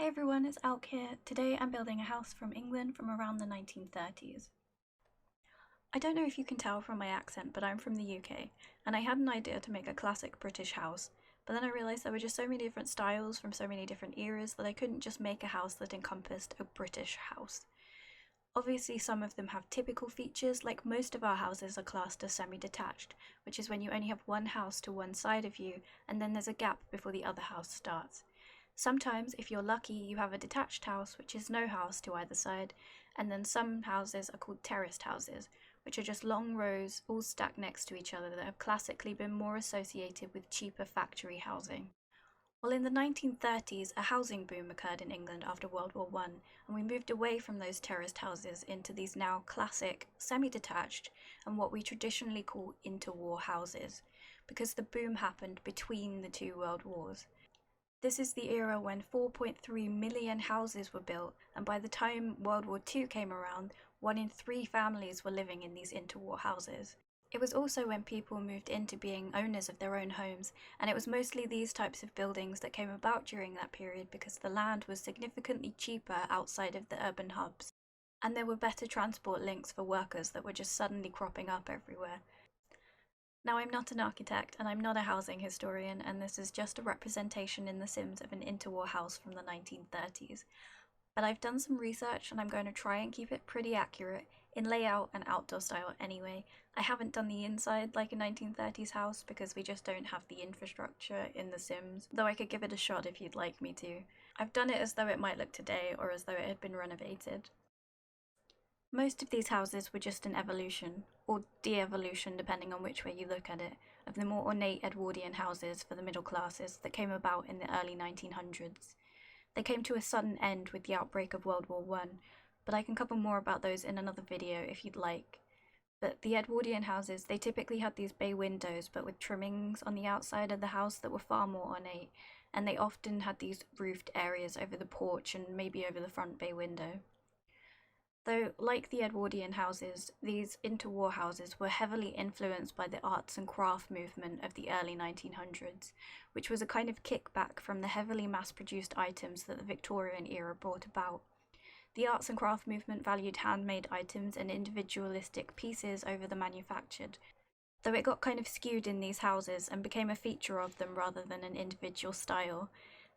everyone, it's Elk here. Today I'm building a house from England from around the 1930s. I don't know if you can tell from my accent, but I'm from the UK, and I had an idea to make a classic British house, but then I realised there were just so many different styles from so many different eras that I couldn't just make a house that encompassed a British house. Obviously some of them have typical features, like most of our houses are classed as semi-detached, which is when you only have one house to one side of you, and then there's a gap before the other house starts. Sometimes, if you're lucky, you have a detached house, which is no house to either side, and then some houses are called terraced houses, which are just long rows all stacked next to each other that have classically been more associated with cheaper factory housing. Well, in the 1930s, a housing boom occurred in England after World War I, and we moved away from those terraced houses into these now classic, semi-detached, and what we traditionally call interwar houses, because the boom happened between the two world wars. This is the era when 4.3 million houses were built, and by the time World War II came around, 1 in 3 families were living in these interwar houses. It was also when people moved into being owners of their own homes, and it was mostly these types of buildings that came about during that period because the land was significantly cheaper outside of the urban hubs, and there were better transport links for workers that were just suddenly cropping up everywhere. Now, I'm not an architect and I'm not a housing historian, and this is just a representation in The Sims of an interwar house from the 1930s. But I've done some research and I'm going to try and keep it pretty accurate, in layout and outdoor style anyway. I haven't done the inside like a 1930s house because we just don't have the infrastructure in The Sims, though I could give it a shot if you'd like me to. I've done it as though it might look today or as though it had been renovated. Most of these houses were just an evolution, or de-evolution depending on which way you look at it, of the more ornate Edwardian houses for the middle classes that came about in the early 1900s. They came to a sudden end with the outbreak of World War I, but I can cover more about those in another video if you'd like. But the Edwardian houses, they typically had these bay windows but with trimmings on the outside of the house that were far more ornate, and they often had these roofed areas over the porch and maybe over the front bay window. Though, like the Edwardian houses, these interwar houses were heavily influenced by the arts and craft movement of the early 1900s, which was a kind of kickback from the heavily mass-produced items that the Victorian era brought about. The arts and craft movement valued handmade items and individualistic pieces over the manufactured, though it got kind of skewed in these houses and became a feature of them rather than an individual style,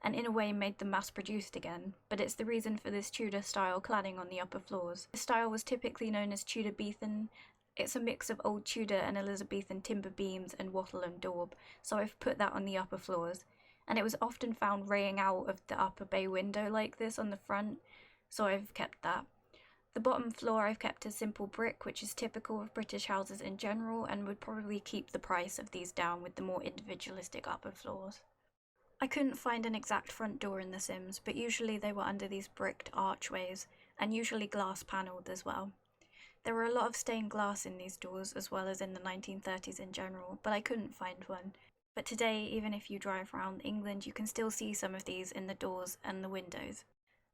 and in a way made them mass-produced again, but it's the reason for this Tudor-style cladding on the upper floors. The style was typically known as Tudor-Beathen. It's a mix of old Tudor and Elizabethan timber beams and wattle and daub, so I've put that on the upper floors. And it was often found raying out of the upper bay window like this on the front, so I've kept that. The bottom floor I've kept as simple brick, which is typical of British houses in general, and would probably keep the price of these down with the more individualistic upper floors. I couldn't find an exact front door in The Sims, but usually they were under these bricked archways, and usually glass panelled as well. There were a lot of stained glass in these doors, as well as in the 1930s in general, but I couldn't find one. But today, even if you drive around England, you can still see some of these in the doors and the windows.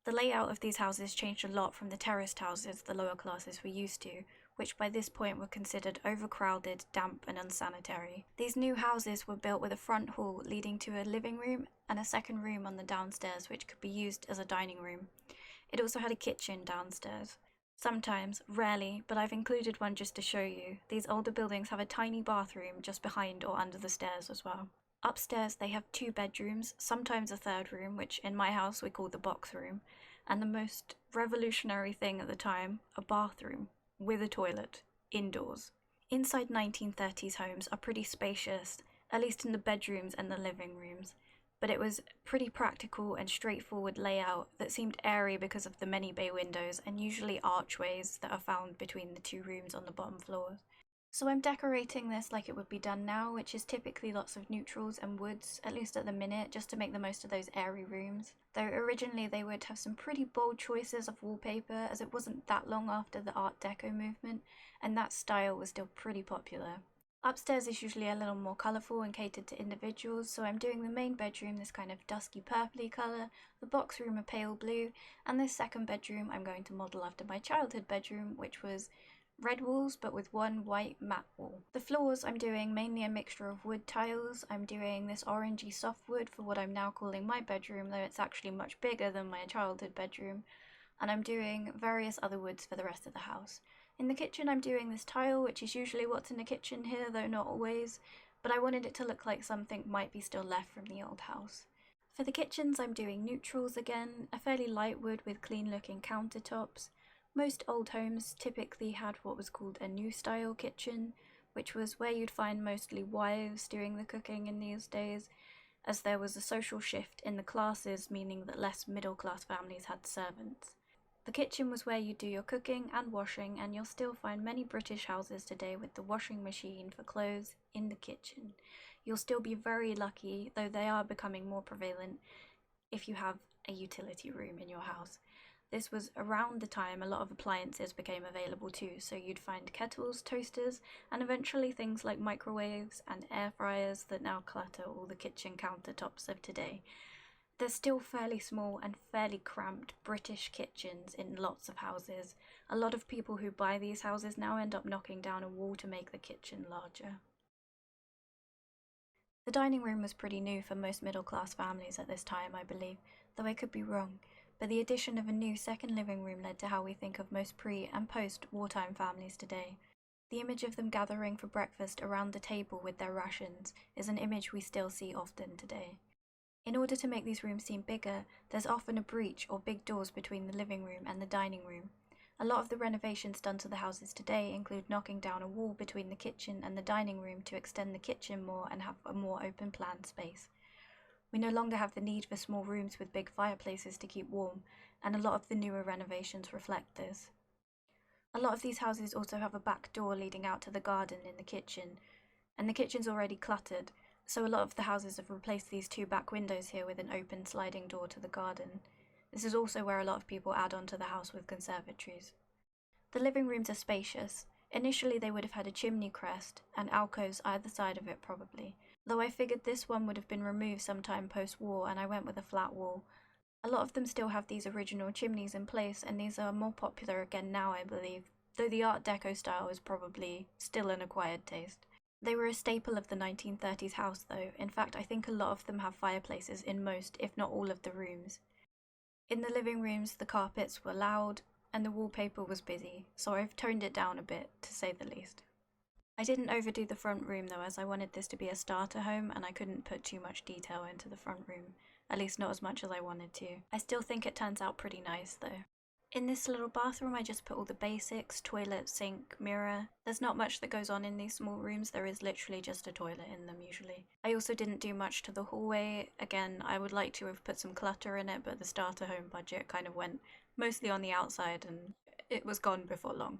The layout of these houses changed a lot from the terraced houses the lower classes were used to, which by this point were considered overcrowded, damp and unsanitary. These new houses were built with a front hall leading to a living room and a second room on the downstairs which could be used as a dining room. It also had a kitchen downstairs. Sometimes, rarely, but I've included one just to show you, these older buildings have a tiny bathroom just behind or under the stairs as well. Upstairs they have 2 bedrooms, sometimes a third room, which in my house we call the box room, and the most revolutionary thing at the time, a bathroom with a toilet, indoors. Inside 1930s homes are pretty spacious, at least in the bedrooms and the living rooms, but it was pretty practical and straightforward layout that seemed airy because of the many bay windows and usually archways that are found between the 2 rooms on the bottom floors. So I'm decorating this like it would be done now, which is typically lots of neutrals and woods, at least at the minute, just to make the most of those airy rooms. Though originally they would have some pretty bold choices of wallpaper, as it wasn't that long after the Art Deco movement, and that style was still pretty popular. Upstairs is usually a little more colourful and catered to individuals, so I'm doing the main bedroom this kind of dusky purpley colour, the box room a pale blue, and this second bedroom I'm going to model after my childhood bedroom, which was red walls but with one white matte wall. The floors I'm doing mainly a mixture of wood tiles. I'm doing this orangey softwood for what I'm now calling my bedroom, though it's actually much bigger than my childhood bedroom, and I'm doing various other woods for the rest of the house. In the kitchen I'm doing this tile, which is usually what's in the kitchen here, though not always, but I wanted it to look like something might be still left from the old house. For the kitchens I'm doing neutrals again, a fairly light wood with clean looking countertops. Most old homes typically had what was called a new style kitchen, which was where you'd find mostly wives doing the cooking in these days, as there was a social shift in the classes, meaning that less middle class families had servants. The kitchen was where you do your cooking and washing, and you'll still find many British houses today with the washing machine for clothes in the kitchen. You'll still be very lucky, though they are becoming more prevalent, if you have a utility room in your house. This was around the time a lot of appliances became available too, so you'd find kettles, toasters, and eventually things like microwaves and air fryers that now clutter all the kitchen countertops of today. There's still fairly small and fairly cramped British kitchens in lots of houses. A lot of people who buy these houses now end up knocking down a wall to make the kitchen larger. The dining room was pretty new for most middle-class families at this time, I believe, though I could be wrong, but the addition of a new second living room led to how we think of most pre- and post-wartime families today. The image of them gathering for breakfast around the table with their rations is an image we still see often today. In order to make these rooms seem bigger, there's often a breach or big doors between the living room and the dining room. A lot of the renovations done to the houses today include knocking down a wall between the kitchen and the dining room to extend the kitchen more and have a more open plan space. We no longer have the need for small rooms with big fireplaces to keep warm, and a lot of the newer renovations reflect this. A lot of these houses also have a back door leading out to the garden in the kitchen, and the kitchen's already cluttered, so a lot of the houses have replaced these two back windows here with an open sliding door to the garden. This is also where a lot of people add on to the house with conservatories. The living rooms are spacious. Initially they would have had a chimney crest and alcoves either side of it probably, though I figured this one would have been removed sometime post-war and I went with a flat wall. A lot of them still have these original chimneys in place, and these are more popular again now I believe, though the Art Deco style is probably still an acquired taste. They were a staple of the 1930s house though. In fact, I think a lot of them have fireplaces in most, if not all of the rooms. In the living rooms, the carpets were loud and the wallpaper was busy, so I've toned it down a bit, to say the least. I didn't overdo the front room though, as I wanted this to be a starter home and I couldn't put too much detail into the front room, at least not as much as I wanted to. I still think it turns out pretty nice though. In this little bathroom I just put all the basics: toilet, sink, mirror. There's not much that goes on in these small rooms, there is literally just a toilet in them usually. I also didn't do much to the hallway. Again, I would like to have put some clutter in it, but the starter home budget kind of went mostly on the outside and it was gone before long.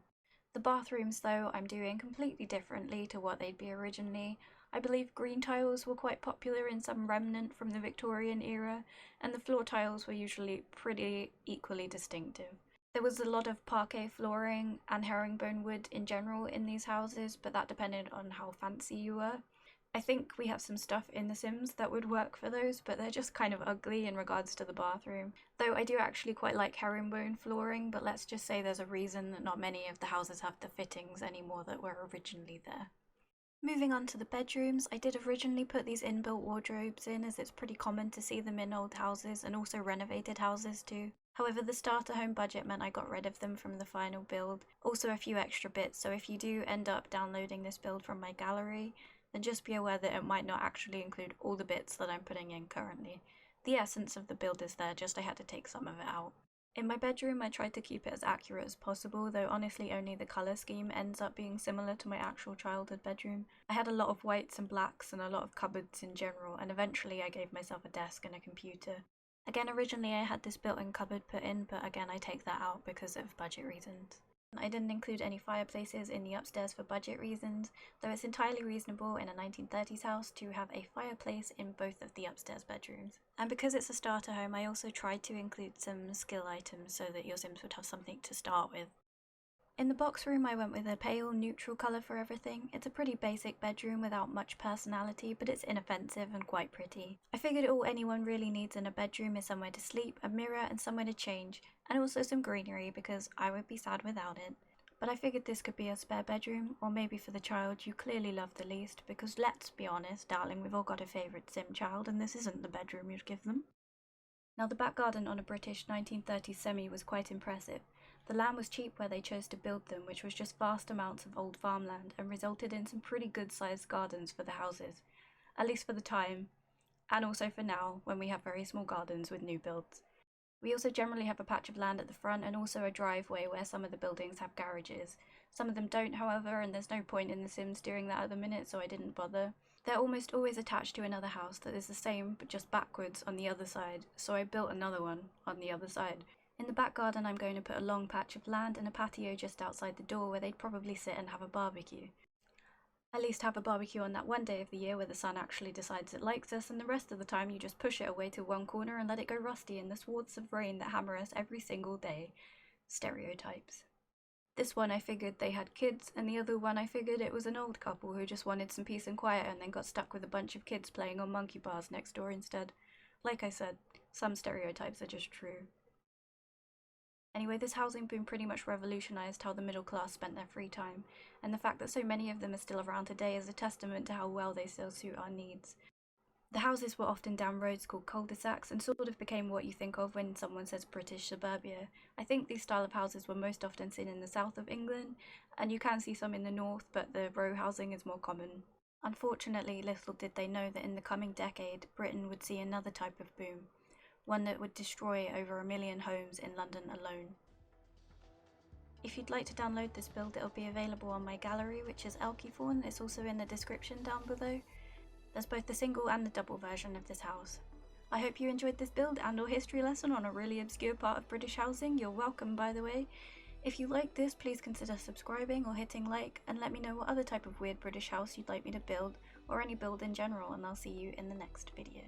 The bathrooms though I'm doing completely differently to what they'd be originally. I believe green tiles were quite popular in some remnant from the Victorian era, and the floor tiles were usually pretty equally distinctive. There was a lot of parquet flooring and herringbone wood in general in these houses, but that depended on how fancy you were. I think we have some stuff in The Sims that would work for those, but they're just kind of ugly in regards to the bathroom. Though I do actually quite like herringbone flooring, but let's just say there's a reason that not many of the houses have the fittings anymore that were originally there. Moving on to the bedrooms, I did originally put these inbuilt wardrobes in, as it's pretty common to see them in old houses and also renovated houses too. However, the starter home budget meant I got rid of them from the final build. Also a few extra bits, so if you do end up downloading this build from my gallery, then just be aware that it might not actually include all the bits that I'm putting in currently. The essence of the build is there, just I had to take some of it out. In my bedroom I tried to keep it as accurate as possible, though honestly only the colour scheme ends up being similar to my actual childhood bedroom. I had a lot of whites and blacks and a lot of cupboards in general, and eventually I gave myself a desk and a computer. Again, originally I had this built-in cupboard put in, but again I take that out because of budget reasons. I didn't include any fireplaces in the upstairs for budget reasons, though it's entirely reasonable in a 1930s house to have a fireplace in both of the upstairs bedrooms. And because it's a starter home, I also tried to include some skill items so that your Sims would have something to start with. In the box room I went with a pale neutral colour for everything. It's a pretty basic bedroom without much personality, but it's inoffensive and quite pretty. I figured all anyone really needs in a bedroom is somewhere to sleep, a mirror and somewhere to change, and also some greenery because I would be sad without it. But I figured this could be a spare bedroom, or maybe for the child you clearly love the least, because let's be honest, darling, we've all got a favourite sim child, and this isn't the bedroom you'd give them. Now, the back garden on a British 1930s semi was quite impressive. The land was cheap where they chose to build them, which was just vast amounts of old farmland, and resulted in some pretty good-sized gardens for the houses, at least for the time, and also for now, when we have very small gardens with new builds. We also generally have a patch of land at the front and also a driveway where some of the buildings have garages. Some of them don't, however, and there's no point in The Sims doing that at the minute, so I didn't bother. They're almost always attached to another house that is the same but just backwards on the other side, so I built another one on the other side. In the back garden I'm going to put a long patch of land and a patio just outside the door where they'd probably sit and have a barbecue. At least have a barbecue on that one day of the year where the sun actually decides it likes us, and the rest of the time you just push it away to one corner and let it go rusty in the swaths of rain that hammer us every single day. Stereotypes. This one I figured they had kids, and the other one I figured it was an old couple who just wanted some peace and quiet and then got stuck with a bunch of kids playing on monkey bars next door instead. Like I said, some stereotypes are just true. Anyway, this housing boom pretty much revolutionised how the middle class spent their free time, and the fact that so many of them are still around today is a testament to how well they still suit our needs. The houses were often down roads called cul-de-sacs and sort of became what you think of when someone says British suburbia. I think these style of houses were most often seen in the south of England, and you can see some in the north, but the row housing is more common. Unfortunately, little did they know that in the coming decade, Britain would see another type of boom, one that would destroy over 1 million homes in London alone. If you'd like to download this build, it'll be available on my gallery, which is ElkieFawn. It's also in the description down below. There's both the single and the double version of this house. I hope you enjoyed this build and/or history lesson on a really obscure part of British housing. You're welcome, by the way. If you like this, please consider subscribing or hitting like, and let me know what other type of weird British house you'd like me to build, or any build in general, and I'll see you in the next video.